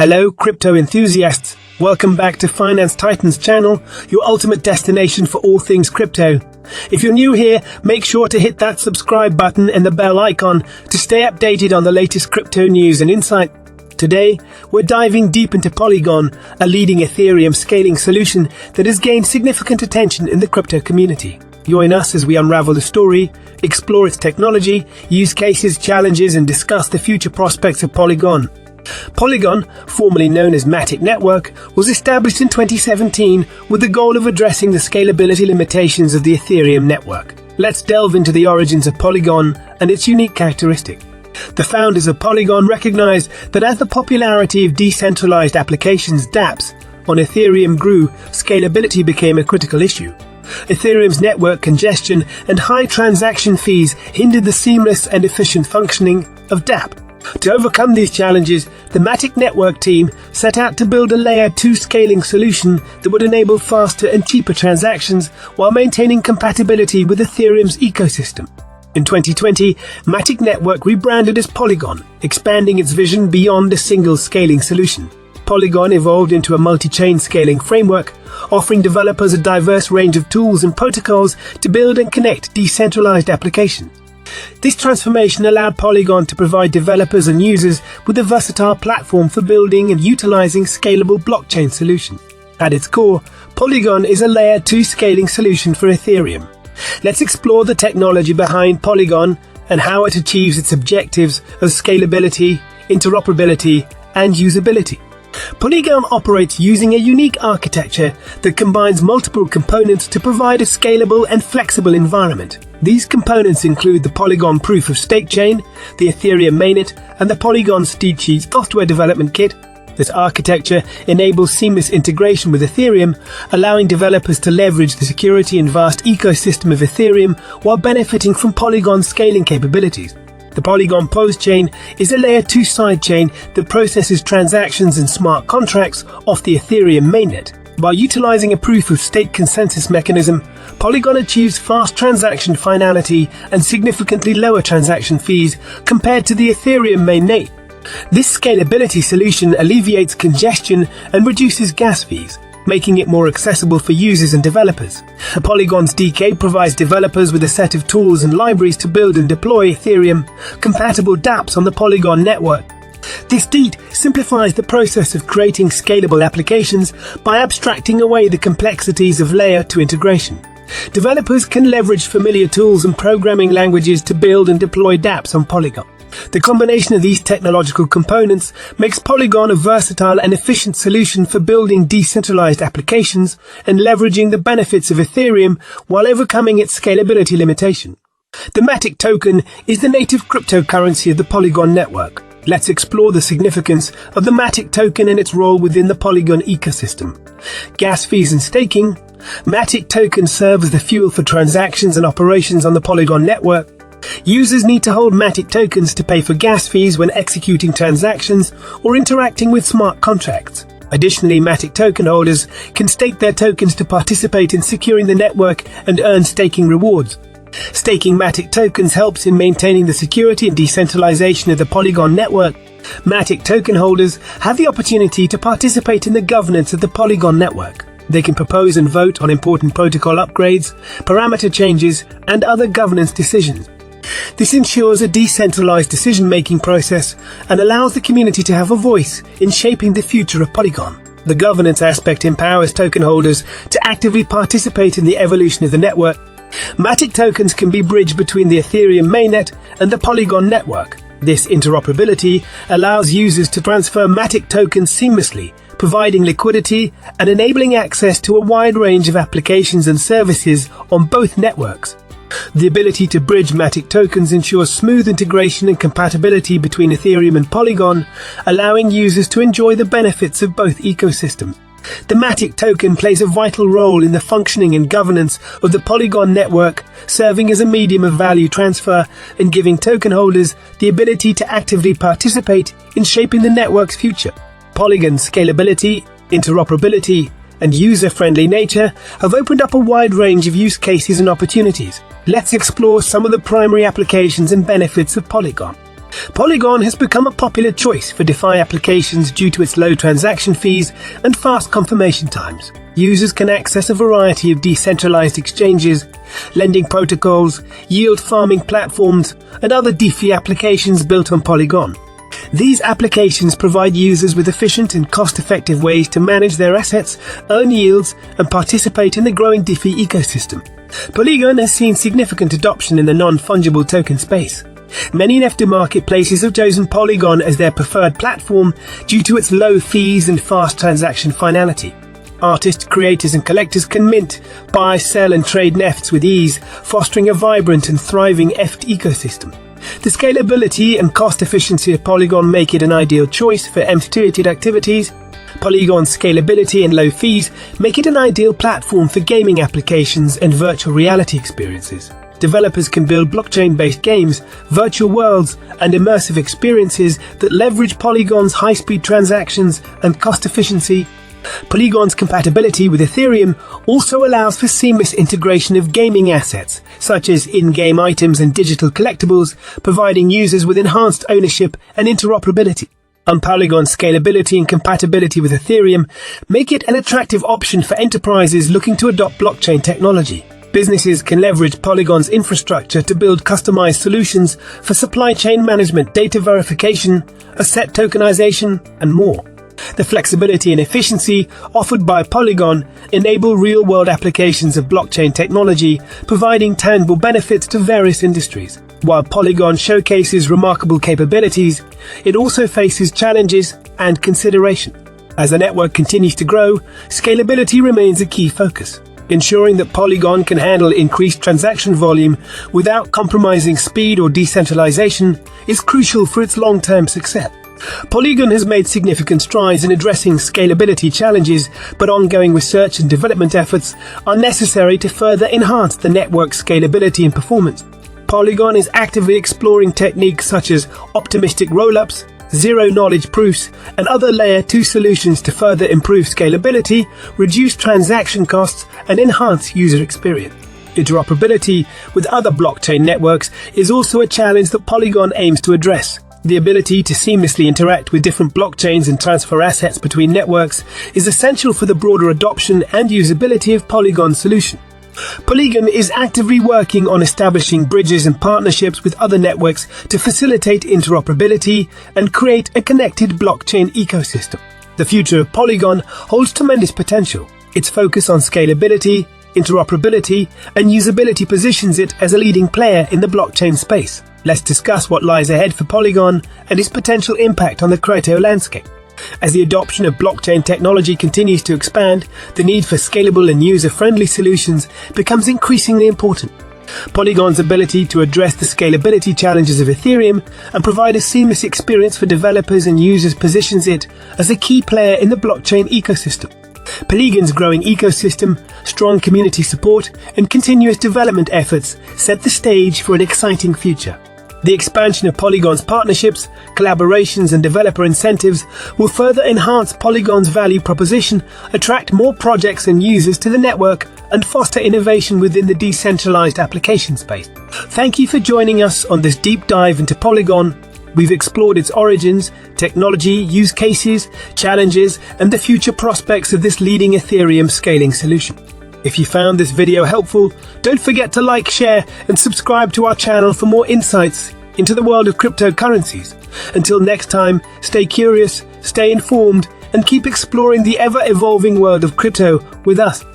Hello, crypto enthusiasts. Welcome back to Finance Titans channel, your ultimate destination for all things crypto. If you're new here, make sure to hit that subscribe button and the bell icon to stay updated on the latest crypto news and insight. Today, we're diving deep into Polygon, a leading Ethereum scaling solution that has gained significant attention in the crypto community. Join us as we unravel the story, explore its technology, use cases, challenges, and discuss the future prospects of Polygon. Polygon, formerly known as Matic Network, was established in 2017 with the goal of addressing the scalability limitations of the Ethereum network. Let's delve into the origins of Polygon and its unique characteristic. The founders of Polygon recognized that as the popularity of decentralized applications (dApps) on Ethereum grew, scalability became a critical issue. Ethereum's network congestion and high transaction fees hindered the seamless and efficient functioning of dApp. To overcome these challenges, the Matic Network team set out to build a Layer 2 scaling solution that would enable faster and cheaper transactions while maintaining compatibility with Ethereum's ecosystem. In 2020, Matic Network rebranded as Polygon, expanding its vision beyond a single scaling solution. Polygon evolved into a multi-chain scaling framework, offering developers a diverse range of tools and protocols to build and connect decentralized applications. This transformation allowed Polygon to provide developers and users with a versatile platform for building and utilizing scalable blockchain solutions. At its core, Polygon is a Layer 2 scaling solution for Ethereum. Let's explore the technology behind Polygon and how it achieves its objectives of scalability, interoperability, and usability. Polygon operates using a unique architecture that combines multiple components to provide a scalable and flexible environment. These components include the Polygon Proof of Stake chain, the Ethereum mainnet, and the Polygon Steadsheet software development kit. This architecture enables seamless integration with Ethereum, allowing developers to leverage the security and vast ecosystem of Ethereum while benefiting from Polygon's scaling capabilities. The Polygon PoS chain is a Layer 2 sidechain that processes transactions and smart contracts off the Ethereum mainnet. By utilizing a proof-of-stake consensus mechanism, Polygon achieves fast transaction finality and significantly lower transaction fees compared to the Ethereum mainnet. This scalability solution alleviates congestion and reduces gas fees, making it more accessible for users and developers. Polygon's DK provides developers with a set of tools and libraries to build and deploy Ethereum-compatible dApps on the Polygon network. This DEET simplifies the process of creating scalable applications by abstracting away the complexities of Layer 2 integration. Developers can leverage familiar tools and programming languages to build and deploy dApps on Polygon. The combination of these technological components makes Polygon a versatile and efficient solution for building decentralized applications and leveraging the benefits of Ethereum while overcoming its scalability limitation. The MATIC Token is the native cryptocurrency of the Polygon network. Let's explore the significance of the MATIC Token and its role within the Polygon ecosystem. Gas fees and staking. MATIC Token serve as the fuel for transactions and operations on the Polygon network. Users need to hold MATIC tokens to pay for gas fees when executing transactions or interacting with smart contracts. Additionally, MATIC token holders can stake their tokens to participate in securing the network and earn staking rewards. Staking MATIC tokens helps in maintaining the security and decentralization of the Polygon network. MATIC token holders have the opportunity to participate in the governance of the Polygon network. They can propose and vote on important protocol upgrades, parameter changes, and other governance decisions. This ensures a decentralized decision-making process and allows the community to have a voice in shaping the future of Polygon. The governance aspect empowers token holders to actively participate in the evolution of the network. MATIC tokens can be bridged between the Ethereum mainnet and the Polygon network. This interoperability allows users to transfer MATIC tokens seamlessly, providing liquidity and enabling access to a wide range of applications and services on both networks. The ability to bridge MATIC tokens ensures smooth integration and compatibility between Ethereum and Polygon, allowing users to enjoy the benefits of both ecosystems. The MATIC token plays a vital role in the functioning and governance of the Polygon network, serving as a medium of value transfer and giving token holders the ability to actively participate in shaping the network's future. Polygon's scalability, interoperability, and user-friendly nature have opened up a wide range of use cases and opportunities. Let's explore some of the primary applications and benefits of Polygon. Polygon has become a popular choice for DeFi applications due to its low transaction fees and fast confirmation times. Users can access a variety of decentralized exchanges, lending protocols, yield farming platforms, and other DeFi applications built on Polygon. These applications provide users with efficient and cost-effective ways to manage their assets, earn yields, and participate in the growing DeFi ecosystem. Polygon has seen significant adoption in the non-fungible token space. Many NFT marketplaces have chosen Polygon as their preferred platform due to its low fees and fast transaction finality. Artists, creators, and collectors can mint, buy, sell, and trade NFTs with ease, fostering a vibrant and thriving NFT ecosystem. The scalability and cost efficiency of Polygon make it an ideal choice for NFT-related activities. Polygon's scalability and low fees make it an ideal platform for gaming applications and virtual reality experiences. Developers can build blockchain-based games, virtual worlds, and immersive experiences that leverage Polygon's high-speed transactions and cost efficiency. Polygon's compatibility with Ethereum also allows for seamless integration of gaming assets, such as in-game items and digital collectibles, providing users with enhanced ownership and interoperability. Polygon's scalability and compatibility with Ethereum make it an attractive option for enterprises looking to adopt blockchain technology. Businesses can leverage Polygon's infrastructure to build customized solutions for supply chain management, data verification, asset tokenization, and more. The flexibility and efficiency offered by Polygon enable real-world applications of blockchain technology, providing tangible benefits to various industries. While Polygon showcases remarkable capabilities, it also faces challenges and consideration. As the network continues to grow, scalability remains a key focus. Ensuring that Polygon can handle increased transaction volume without compromising speed or decentralization is crucial for its long-term success. Polygon has made significant strides in addressing scalability challenges, but ongoing research and development efforts are necessary to further enhance the network's scalability and performance. Polygon is actively exploring techniques such as optimistic rollups, zero-knowledge proofs, and other Layer 2 solutions to further improve scalability, reduce transaction costs, and enhance user experience. Interoperability with other blockchain networks is also a challenge that Polygon aims to address. The ability to seamlessly interact with different blockchains and transfer assets between networks is essential for the broader adoption and usability of Polygon's solution. Polygon is actively working on establishing bridges and partnerships with other networks to facilitate interoperability and create a connected blockchain ecosystem. The future of Polygon holds tremendous potential. Its focus on scalability, interoperability, and usability positions it as a leading player in the blockchain space. Let's discuss what lies ahead for Polygon and its potential impact on the crypto landscape. As the adoption of blockchain technology continues to expand, the need for scalable and user-friendly solutions becomes increasingly important. Polygon's ability to address the scalability challenges of Ethereum and provide a seamless experience for developers and users positions it as a key player in the blockchain ecosystem. Polygon's growing ecosystem, strong community support, and continuous development efforts set the stage for an exciting future. The expansion of Polygon's partnerships, collaborations, and developer incentives will further enhance Polygon's value proposition, attract more projects and users to the network, and foster innovation within the decentralized application space. Thank you for joining us on this deep dive into Polygon. We've explored its origins, technology, use cases, challenges, and the future prospects of this leading Ethereum scaling solution. If you found this video helpful, don't forget to like, share, and subscribe to our channel for more insights into the world of cryptocurrencies. Until next time, stay curious, stay informed, and keep exploring the ever-evolving world of crypto with us.